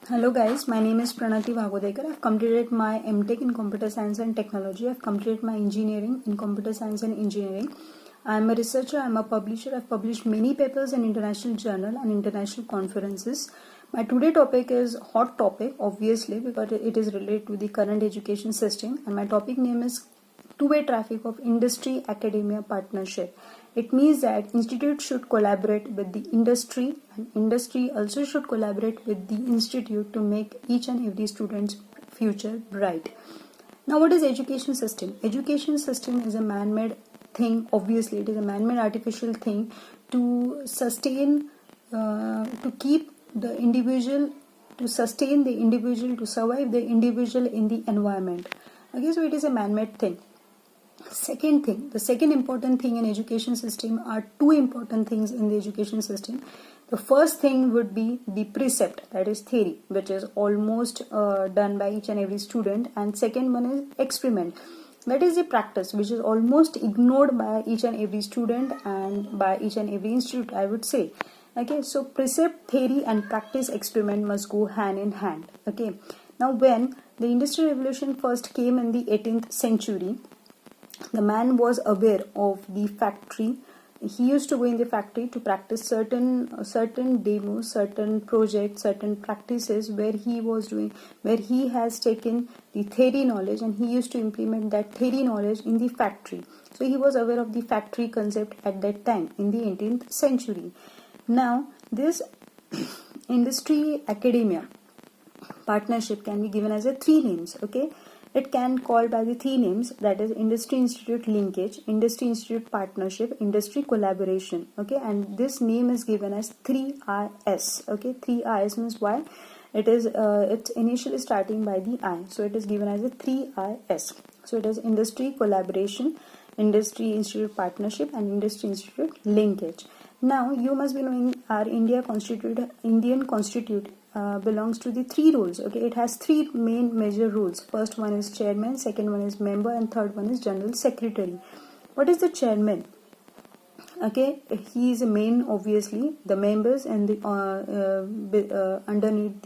Hello guys, my name is Pranati Vagodekar. I've completed my MTech in Computer Science and Technology. I've completed my engineering in Computer Science and Engineering. I'm a researcher, I'm a publisher. I've published many papers in international journal and international conferences. My today topic is hot topic, obviously, because it is related to the current education system. And my topic name is two-way traffic of industry academia partnership. It means that institute should collaborate with the industry and industry also should collaborate with the institute to make each and every student's future bright. Now what is education system? Education system is a man-made thing. Obviously it is a man-made artificial thing to sustain, to keep the individual, to sustain the individual, to survive the individual in the environment. Okay, so it is a man-made thing. Second thing, the second important thing in education system are two important things in the education system. The first thing would be the precept, that is theory, which is almost done by each and every student, and second one is experiment, that is the practice, which is almost ignored by each and every student and by each and every institute, I would say. Okay, so precept, theory and practice experiment must go hand in hand. Okay, now when the industrial revolution first came in the 18th century, the man was aware of the factory. He used to go in the factory to practice certain demos, certain projects, certain practices where he has taken the theory knowledge and he used to implement that theory knowledge in the factory. So he was aware of the factory concept at that time in the 18th century. Now this industry academia partnership can be given as a three names. Okay, it can call by the three names, that is industry institute linkage, industry institute partnership, industry collaboration. Okay, and this name is given as 3IS. Okay, 3IS means why? It is it's initially starting by the I, so it is given as a 3IS. So it is industry collaboration, industry institute partnership and industry institute linkage. Now you must be knowing our Indian constitute belongs to the three roles. Okay, it has three main major roles. First one is chairman, second one is member and third one is general secretary. What is the chairman? Okay, he is a main, obviously. The members and the underneath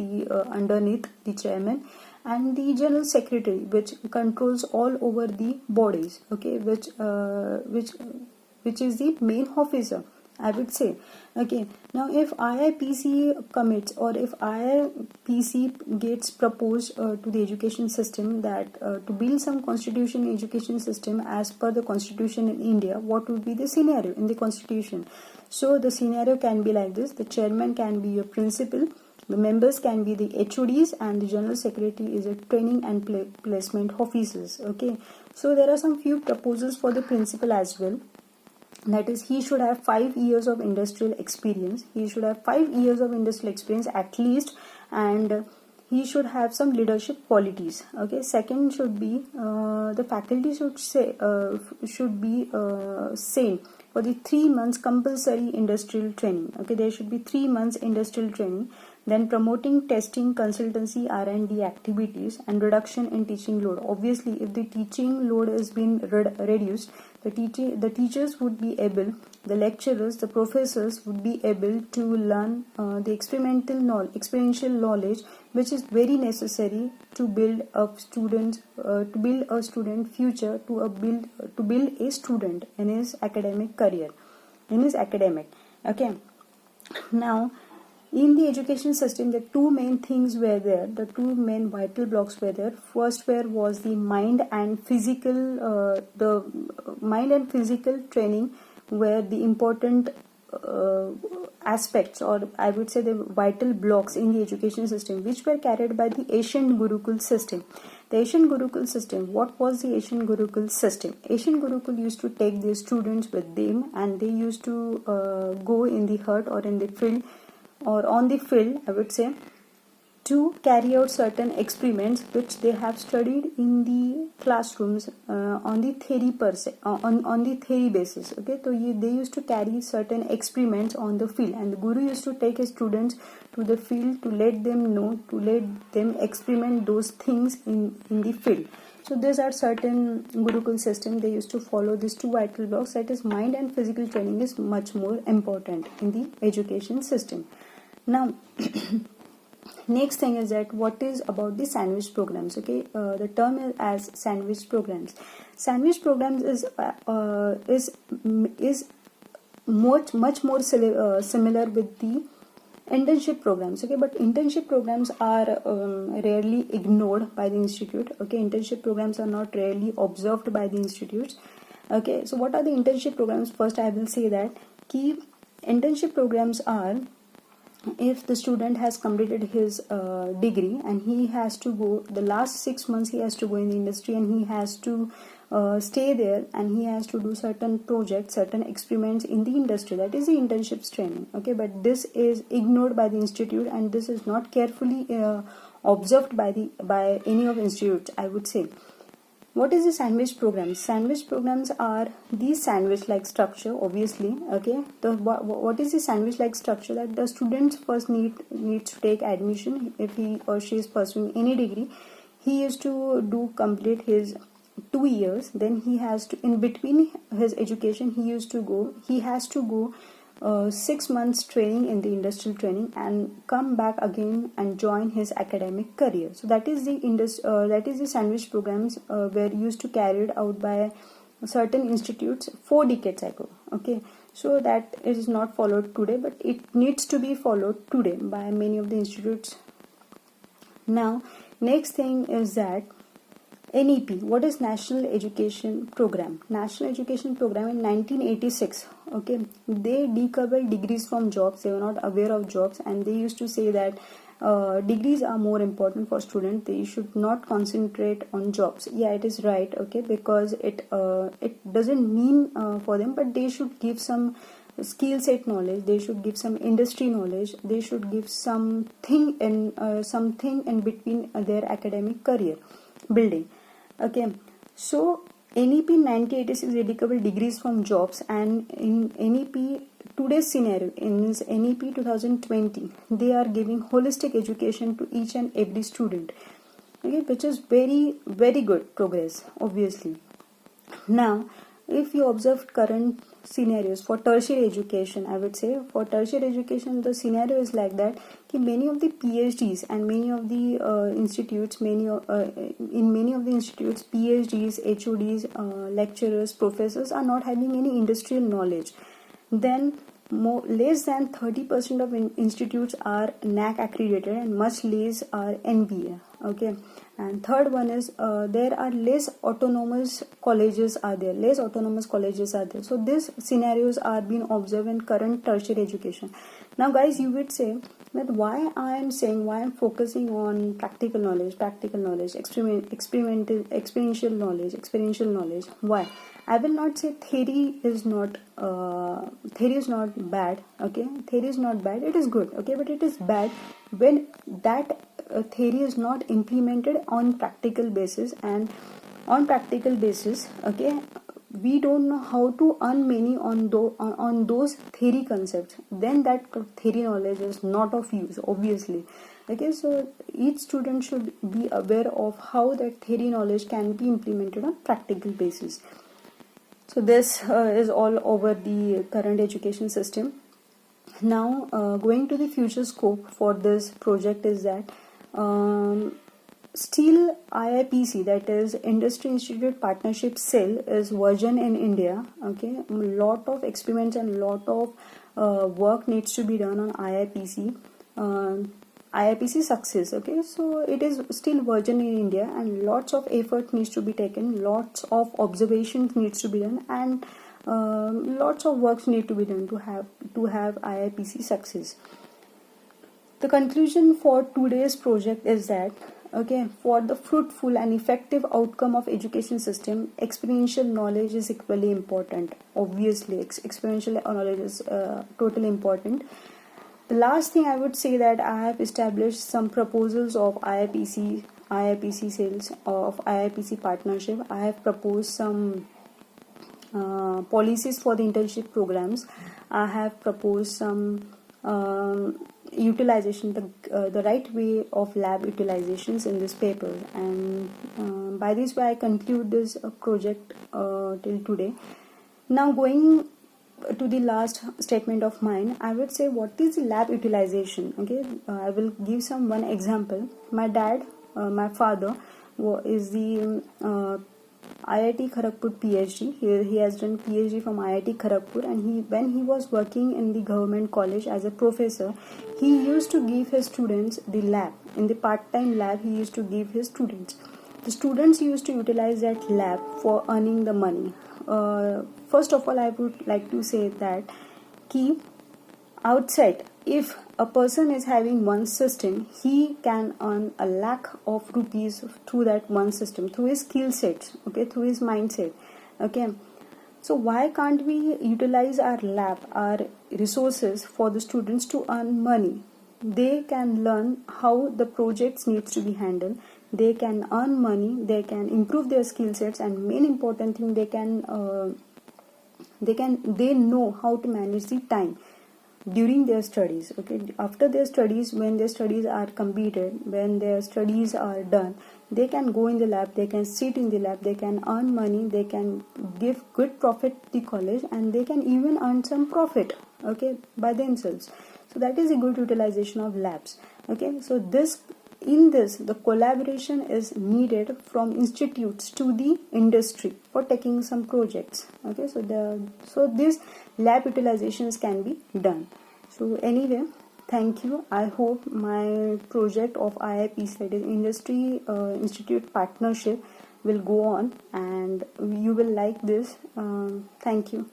the chairman, and the general secretary, which controls all over the bodies. Okay, which is the main officer, I would say. Okay, now if IIPC commits or if IIPC gets proposed to the education system that to build some constitution education system as per the constitution in India, what would be the scenario in the constitution? So the scenario can be like this: the chairman can be your principal, the members can be the HODs, and the general secretary is a training and placement officers. Okay, so there are some few proposals for the principal as well. That is, he should have 5 years of industrial experience. He should have 5 years of industrial experience at least, and he should have some leadership qualities. Okay, second should be the faculty should be same for the 3 months compulsory industrial training. Okay, there should be 3 months industrial training. Then promoting testing, consultancy, R&D activities and reduction in teaching load. Obviously, if the teaching load has been reduced, the teachers would be able, the lecturers, the professors would be able to learn the experiential knowledge, which is very necessary to build a student future, to build a student in his academic career, in his academic. Okay, now in the education system, the two main things were there, the two main vital blocks were there. First was the mind and physical training were the important aspects, or I would say the vital blocks in the education system, which were carried by the Asian Gurukul system. The Asian Gurukul system, what was the Asian Gurukul system? Asian Gurukul used to take their students with them and they used to go in the hut or in the field or on the field, I would say, to carry out certain experiments which they have studied in the classrooms on the theory on the theory basis. Okay, so they used to carry certain experiments on the field, and the guru used to take his students to the field to let them know, to let them experiment those things in the field. So these are certain Gurukul system. They used to follow these two vital blocks, that is mind and physical training is much more important in the education system. Now Next thing is that what is about the sandwich programs. Okay, the term is as sandwich programs. Sandwich programs is much more similar with the internship programs. Okay, but internship programs are rarely ignored by the institute. Okay, internship programs are not rarely observed by the institutes. Okay, so what are the internship programs? First I will say that key internship programs are, if the student has completed his degree and he has to go, the last 6 months he has to go in the industry, and he has to stay there, and he has to do certain projects, certain experiments in the industry. That is the internships training. Okay, but this is ignored by the institute, and this is not carefully observed by any of institutes, I would say. What is the sandwich programs? Sandwich programs are the sandwich-like structure, obviously. Okay, what is the sandwich-like structure? That the students first needs to take admission if he or she is pursuing any degree. He used to complete his 2 years. Then he has to, in between his education, he has to go 6 months training in the industrial training, and come back again and join his academic career. So that is the sandwich programs were used to carried out by certain institutes 4 decades ago. Okay, so that is not followed today, but it needs to be followed today by many of the institutes. Now next thing is that NEP. What is National Education Program? National Education Program in 1986. Okay, they decoupled degrees from jobs. They were not aware of jobs, and they used to say that degrees are more important for students. They should not concentrate on jobs. Yeah, it is right. Okay, because it doesn't mean for them, but they should give some skill set knowledge. They should give some industry knowledge. They should give something in between their academic career building. Okay, so NEP 1986 dedicable degrees from jobs, and in NEP today's scenario, in NEP 2020, they are giving holistic education to each and every student. Okay, which is very good progress, obviously. Now, if you observe current scenarios for tertiary education, I would say for tertiary education the scenario is like that. Many of the PhDs and many of the institutes, in many of the institutes, PhDs, HODs, lecturers, professors are not having any industrial knowledge. Then less than 30% of institutes are NAC accredited, and much less are NBA. Okay, and third one is there are less autonomous colleges are there. So these scenarios are being observed in current tertiary education. Now guys, you would say that why I am focusing on practical knowledge, experiential knowledge. Why? I will not say theory is not bad. Okay, theory is not bad. It is good. Okay, but it is bad when that theory is not implemented on practical basis, and on practical basis, okay, we don't know how to earn money on those theory concepts. Then that theory knowledge is not of use, obviously. Okay, so each student should be aware of how that theory knowledge can be implemented on practical basis. So this is all over the current education system. Now going to the future scope for this project is that still IIPC, that is Industry Institute Partnership Cell, is virgin in India. Okay, lot of experiments and lot of work needs to be done on IIPC. IIPC success. Okay, so it is still virgin in India, and lots of effort needs to be taken, lots of observations needs to be done, and lots of works need to be done to have IIPC success. The conclusion for today's project is that, okay, for the fruitful and effective outcome of education system, experiential knowledge is equally important. Obviously, experiential knowledge is totally important. The last thing I would say that I have established some proposals of IIPC sales, of IIPC partnership. I have proposed some policies for the internship programs. I have proposed some utilization, the right way of lab utilizations in this paper, and by this way I conclude this project till today. Now going to the last statement of mine, I would say what is lab utilization. Okay, I will give one example. My dad, my father, is the IIT Kharagpur PhD. He has done PhD from IIT Kharagpur, and when he was working in the government college as a professor, he used to give his students the lab. In the part-time lab, he used to give his students. The students used to utilize that lab for earning the money. First of all, I would like to say that outside, if a person is having one system, he can earn a lakh of rupees through that one system, through his skill sets, okay, through his mindset. Okay, so why can't we utilize our lab, our resources for the students to earn money? They can learn how the projects needs to be handled. They can earn money. They can improve their skill sets, and main important thing, they know how to manage the time during their studies. Okay, after their studies, when their studies are completed, when their studies are done, they can go in the lab, they can sit in the lab, they can earn money, they can give good profit to the college, and they can even earn some profit, okay, by themselves. So that is a good utilization of labs. Okay, so the collaboration is needed from institutes to the industry for taking some projects. Okay, so these lab utilizations can be done. So anyway, thank you. I hope my project of IIPC, that is Industry Institute Partnership, will go on and you will like this. Thank you.